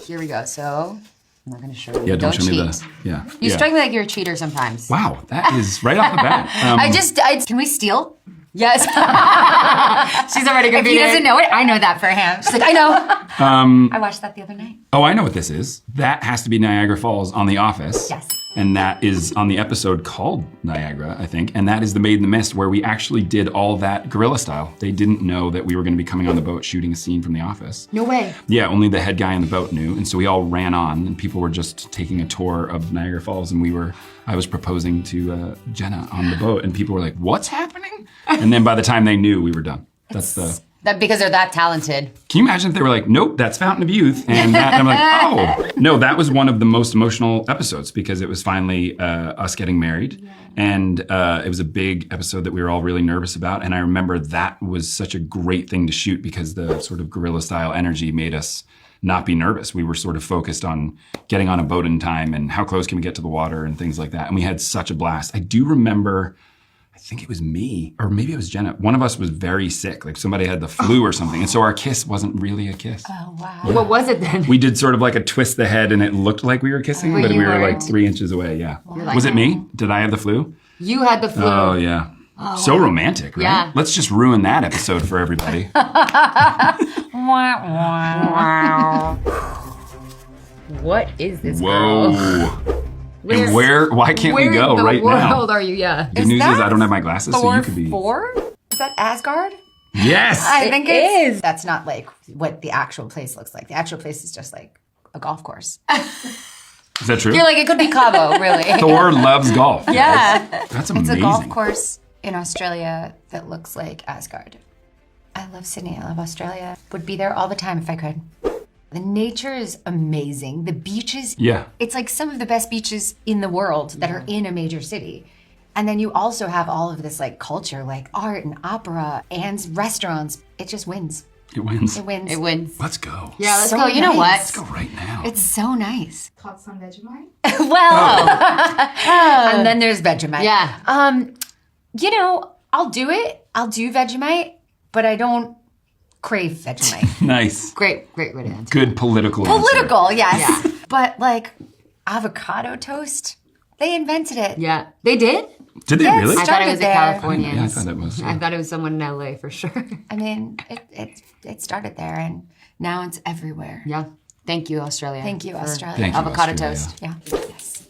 Here we go. So I'm not gonna show you. Yeah, don't show me cheat. the. Yeah. You strike me like you're a cheater sometimes. Wow, that is right off the bat. Can we steal? Yes. She's already gonna If be he there. doesn't know it, I know that for him. She's like, I know. I watched that the other night. Oh, I know what this is. That has to be Niagara Falls on The Office. Yes. And that is on the episode called Niagara, I think. And that is the Made in the Mist, where we actually did all that guerrilla style. They didn't know that we were gonna be coming on the boat shooting a scene from The Office. No way. Yeah, only the head guy on the boat knew. And so we all ran on and people were just taking a tour of Niagara Falls and I was proposing to Jenna on the boat and people were like, what's happening? And then by the time they knew, we were done. That because they're that talented. Can you imagine if they were like, nope, that's Fountain of Youth. And I'm like, oh. No, that was one of the most emotional episodes because it was finally us getting married. Yeah. And it was a big episode that we were all really nervous about. And I remember that was such a great thing to shoot because the sort of guerrilla style energy made us not be nervous. We were sort of focused on getting on a boat in time and how close can we get to the water and things like that. And we had such a blast. I do remember, I think it was me, or maybe it was Jenna. One of us was very sick, like somebody had the flu or something. And so our kiss wasn't really a kiss. Oh, wow. Yeah. What was it then? We did sort of like a twist the head and it looked like we were kissing, but we were like 3 inches away, yeah. Like, was it me? Did I have the flu? You had the flu. Oh, yeah. Oh, so romantic, right? Yeah. Let's just ruin that episode for everybody. What is this, Whoa. girl? And why can't we go right now? Where in the world are you? Yeah. The news is I don't have my glasses, so you could be. Thor 4? Is that Asgard? Yes! I think It it's. is. That's not like what the actual place looks like. The actual place is just like a golf course. Is that true? You're like, it could be Cabo, really. Thor loves golf. Yeah. That's It's amazing. a golf course in Australia that looks like Asgard. I love Sydney. I love Australia. Would be there all the time if I could. The nature is amazing. The beaches, Yeah. it's like some of the best beaches in the world that are in a major city. And then you also have all of this like culture, like art and opera and restaurants. It just wins. It wins. It wins. It wins. Let's go. Yeah, let's So go. You know nice. Let's go right now. It's so nice. Thoughts on Vegemite? Well, and then there's Vegemite. Yeah. You know, I'll do it. I'll do Vegemite, but I don't crave Vegemite. Nice. Great way to answer. Good political answer. Political, yes. But like avocado toast, they invented it. Yeah. They did? Did they Yes. really? I thought it was a Started there. Californians. Yeah, I thought it was. I thought it was someone in LA for sure. I mean, it started there and now it's everywhere. Yeah. Thank you, Australia. Thank you, for Australia. Thank you, Avocado Australia. toast. Yeah. Yes.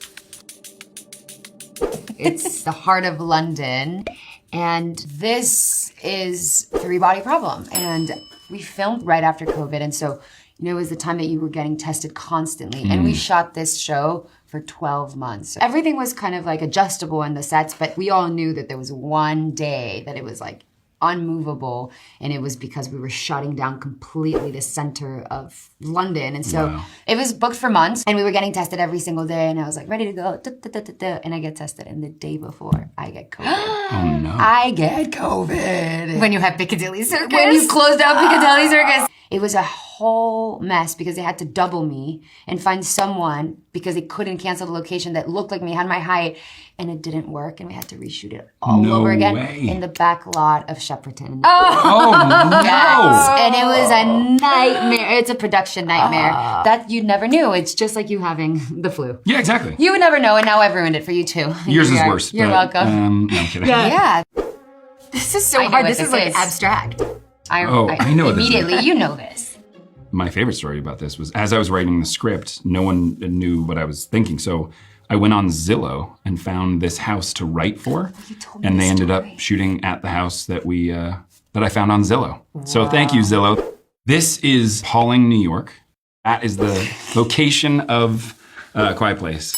It's the heart of London. And this is Three Body Problem. And we filmed right after COVID. And so, you know, it was the time that you were getting tested constantly. And we shot this show for 12 months. Everything was kind of like adjustable in the sets, but we all knew that there was one day that it was like unmovable. And it was because we were shutting down completely the center of London. And so it was booked for months and we were getting tested every single day. And I was like, ready to go. And I get tested. And the day before, I get COVID. Oh, no. I get COVID. When you have Piccadilly Circus. When you closed down Piccadilly Circus. It was a whole mess because they had to double me and find someone because they couldn't cancel the location that looked like me, had my height, and it didn't work. And we had to reshoot it all No over again way. in the back lot of Shepperton. Oh, no. Yes. And it was a nightmare. It's a production nightmare that you never knew. It's just like you having the flu. Yeah, exactly. You would never know, and now I've ruined it for you too. Yours is Here we are. worse. You're but, welcome. No, I'm kidding. Yeah. This is so I know hard. what This is this like is. abstract. I know what this is. Immediately, you know this. My favorite story about this was as I was writing the script, no one knew what I was thinking. So I went on Zillow and found this house to write for. And they ended up shooting at the house that I found on Zillow. So thank you, Zillow. This is Pawling, New York. That is the location of Quiet Place.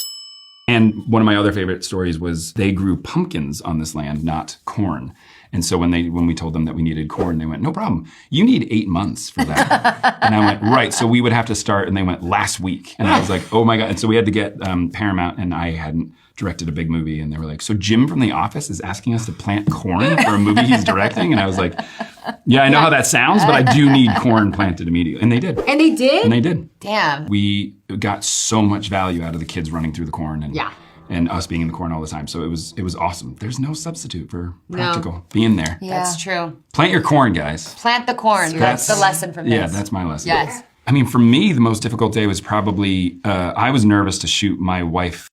And one of my other favorite stories was they grew pumpkins on this land, not corn. And so when we told them that we needed corn, they went, no problem. You need 8 months for that. And I went, right. So we would have to start. And they went, last week. And I was like, oh my God. And so we had to get Paramount, and I hadn't directed a big movie. And they were like, so Jim from The Office is asking us to plant corn for a movie he's directing? And I was like, yeah, I know how that sounds, but I do need corn planted immediately. And they did. And they did? And they did. Damn. We got so much value out of the kids running through the corn and us being in the corn all the time. So it was awesome. There's no substitute for practical. Being there. Yeah. That's true. Plant your corn, guys. Plant the corn. That's the lesson from this. Yeah, that's my lesson. Yes. I mean, for me, the most difficult day was probably, I was nervous to shoot my wife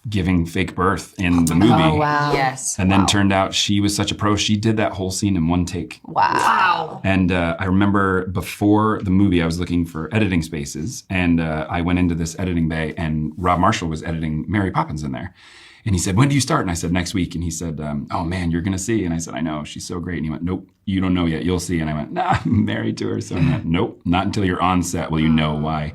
giving fake birth in the movie. Oh, wow. Yes. And then turned out she was such a pro. She did that whole scene in one take. Wow. And I remember before the movie, I was looking for editing spaces. And I went into this editing bay and Rob Marshall was editing Mary Poppins in there. And he said, when do you start? And I said, next week. And he said, oh man, you're going to see. And I said, I know, she's so great. And he went, nope, you don't know yet. You'll see. And I went, nah, I'm married to her. So I went, nope, not until you're on set will you know why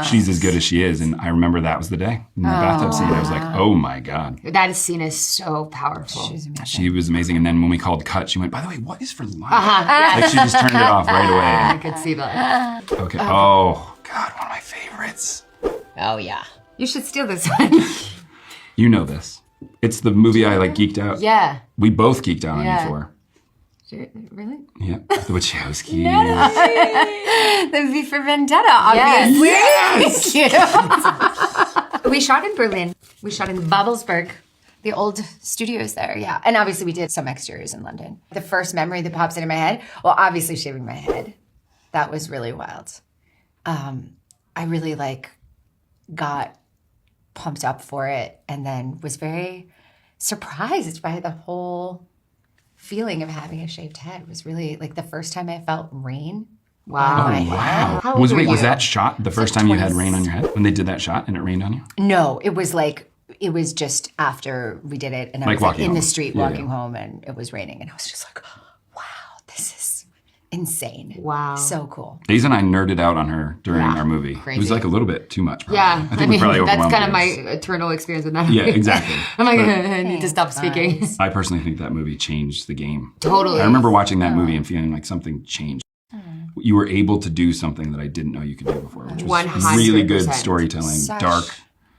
she's as good as she is. And I remember that was the day. In the bathtub scene, I was like, oh my God. That scene is so powerful. She's amazing. She was amazing. And then when we called cut, she went, by the way, what is for lunch? Yeah. Like she just turned it off right I away. could see that. Okay. Oh God, one of my favorites. Oh, yeah. You should steal this one. You know this. It's the movie I like geeked out. Yeah. We both geeked out on Yeah. you for. Really? Yeah. The Wachowskis. The V for Vendetta, obviously. Yes. Thank you. We shot in Berlin. We shot in Babelsberg, the old studios there, yeah. And obviously we did some exteriors in London. The first memory that pops into my head, well, obviously shaving my head. That was really wild. I really got pumped up for it and then was very surprised by the whole feeling of having a shaved head. It was really the first time I felt rain. Wow. on my head. How old were Was you? that shot the first time you had rain on your head? When they did that shot and it rained on you? No, it was just after we did it and I Like was walking in the home. street Yeah, walking yeah. home and it was raining and I was just like, wow, this is insane. Wow. So cool. Eiza and I nerded out on her during Yeah, our movie. crazy. It was like a little bit too much. Probably. Yeah. I think we probably that's overwhelmed kind of her. my eternal experience with Natalie. Yeah, exactly. I'm like, I need to stop speaking. I personally think that movie changed the game. Totally. I remember watching that movie and feeling like something changed. You were able to do something that I didn't know you could do before, which was 100%. really good storytelling, Such- dark,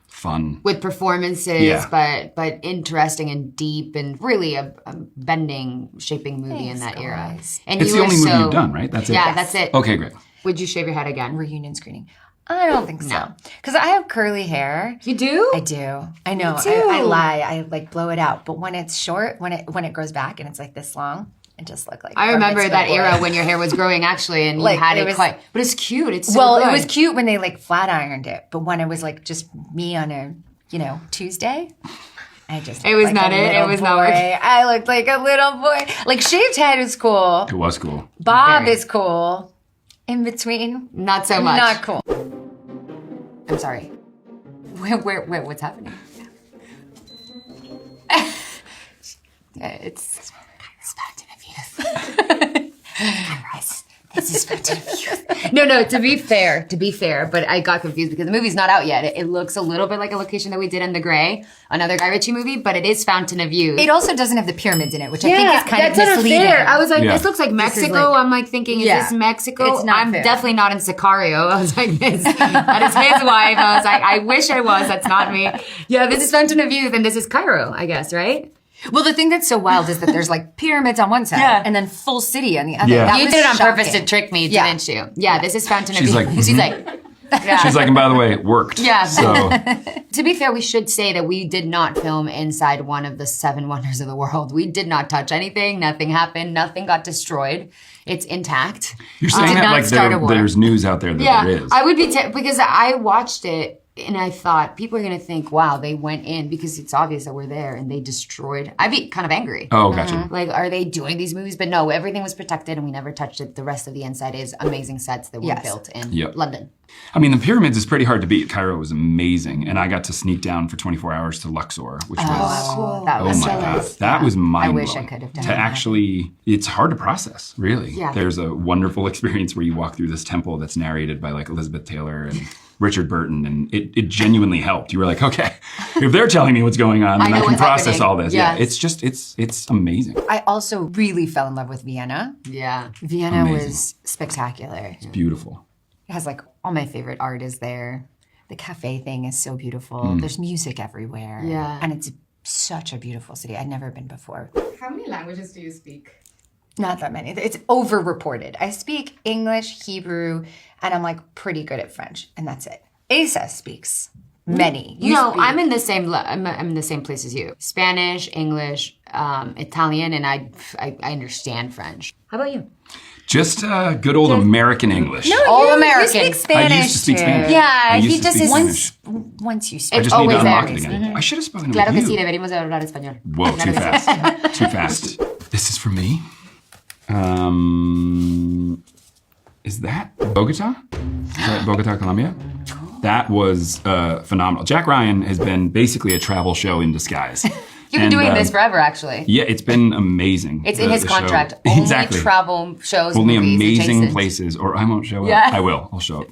fun. With performances, Yeah. but interesting and deep and really a bending, shaping movie in that era. guys. And It's you the were only movie so, you've done, right? That's it? Yeah, that's it. Okay, great. Would you shave your head again? Reunion screening. I don't think so. Because I have curly hair. You do? I do. I know. too. I lie. I blow it out. But when it's short, when it grows back and it's this long, it just look like. I remember that era when your hair was growing actually, and you had it quite. But it's cute. It's so Well, good. it was cute when they flat ironed it, but when it was just me on a Tuesday, I just It was looked not like a it. It little was boy. not working. I looked like a little boy. Shaved head is cool. It was cool. Bob Very. is cool. In between, Not so much. not cool. I'm sorry. Where what's happening? It's Fountain of Youth. This is Fountain of Youth. No, to be fair, but I got confused because the movie's not out yet. It looks a little bit like a location that we did in The Gray, another Guy Ritchie movie, but it is Fountain of Youth. It also doesn't have the pyramids in it, which I think is kind of that's misleading. unfair. I was like, Yeah. this looks like Mexico. I'm thinking, is this Mexico? It's not I'm fair. definitely not in Sicario. I was like, that is his wife. I was like, I wish I was. That's not me. Yeah, this is Fountain of Youth, and this is Cairo, I guess, right? Well, the thing that's so wild is that there's pyramids on one side and then full city on the other. Yeah. That You was did it on shocking. purpose to trick me, Yeah. didn't you? Yeah, this is Fountain She's of like, Youth. She's like, yeah. She's like, and by the way, it worked. Yeah. So To be fair, we should say that we did not film inside one of the 7 wonders of the world. We did not touch anything. Nothing happened. Nothing got destroyed. It's intact. you're saying did that not like start a war. there's news out there that Yeah, there is. I would be because I watched it and I thought people are gonna think, wow, they went in because it's obvious that we're there and they destroyed. I'd be kind of angry. Oh, gotcha. Like, are they doing these movies? But no, everything was protected and we never touched it. The rest of the inside is amazing sets that were Yes. built in Yep. London. I mean, the pyramids is pretty hard to beat. Cairo was amazing, and I got to sneak down for 24 hours to Luxor, which was Cool. That oh was my so god, nice. that was mind blowing. wish I could have done to that. actually. It's hard to process, really. Yeah. There's a wonderful experience where you walk through this temple that's narrated by Elizabeth Taylor and Richard Burton, and it genuinely helped. You were like, okay, if they're telling me what's going on, then I know can what's process happening. all this. Yes. Yeah, it's just it's amazing. I also really fell in love with Vienna. Yeah. Vienna Amazing. was spectacular. It's beautiful. It has all my favorite art is there. The cafe thing is so beautiful. There's music everywhere. Yeah. And it's such a beautiful city. I'd never been before. How many languages do you speak? Not that many. It's over-reported. I speak English, Hebrew, and I'm pretty good at French, and that's it. Eiza speaks many. You No, speak- I'm in the same. I'm in the same place as you. Spanish, English, Italian, and I understand French. How about you? Just good old American English. No, All you American. speak Spanish. I used to speak too. Spanish. Yeah, I used he to just speak is Spanish. once you I speak. just need to always unlock there. it again. I should have spoken Claro with que you. sí, deberíamos de hablar español. Whoa, too fast. Too fast. This is for me. Is that Bogota? Is that Bogota, Colombia? That was phenomenal. Jack Ryan has been basically a travel show in disguise. You've been doing this forever, actually. Yeah, it's been amazing. It's in his the contract. show. Only Exactly. travel shows, Only movies, amazing adjacent. places, or I won't show Yeah. up. I will. I'll show up.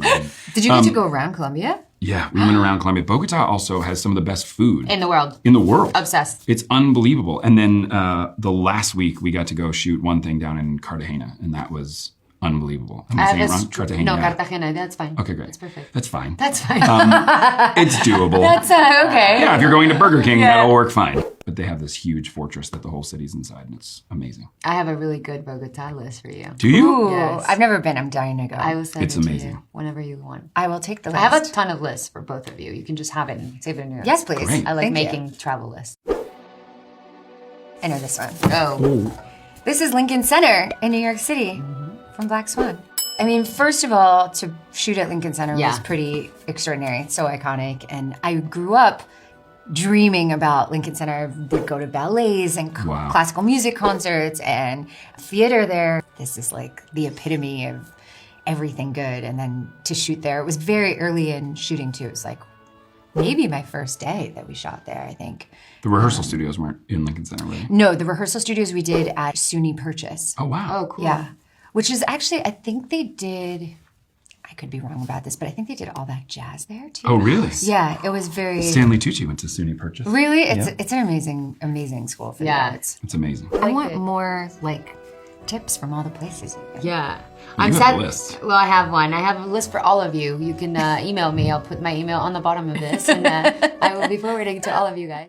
Did you get to go around Colombia? Yeah, we went around Colombia. Bogota also has some of the best food In the world. in the world. Obsessed. It's unbelievable. And then the last week we got to go shoot one thing down in Cartagena, and that was unbelievable. Am I saying it wrong? Cartagena. No, yeah. Cartagena. That's fine. Okay, great. That's perfect. That's fine. That's fine. It's doable. That's okay. Yeah, if you're going to Burger King, that'll work fine. But they have this huge fortress that the whole city's inside, and it's amazing. I have a really good Bogota list for you. Do you? Ooh, Yes. I've never been. I'm dying to go. I will send It's it to amazing. you whenever you want. I will take the list. I have a ton of lists for both of you. You can just have it and save it in your Yes, please. Great. I like Thank you. making travel lists. I know this one. Oh. This is Lincoln Center in New York City from Black Swan. I mean, first of all, to shoot at Lincoln Center Yeah. was pretty extraordinary. It's so iconic. And I grew up dreaming about Lincoln Center. I would go to ballets and Wow. classical music concerts and theater there. This is like the epitome of everything good. And then to shoot there, it was very early in shooting too. It was like maybe my first day that we shot there, I think. The rehearsal studios weren't in Lincoln Center, really. No, the rehearsal studios we did at SUNY Purchase. Oh, wow. Oh, cool. Yeah. Which is actually, I think they did, I could be wrong about this, but I think they did all that jazz there too. Oh, really? Yeah, it was very, Stanley Tucci went to SUNY Purchase. really, it's Yeah. it's an amazing school for Yeah. the arts. It's amazing. I want more like tips from all the places. Yeah. You I'm have sad. a list. Well, I have one. I have a list for all of you. You can email me. I'll put my email on the bottom of this, and I will be forwarding to all of you guys.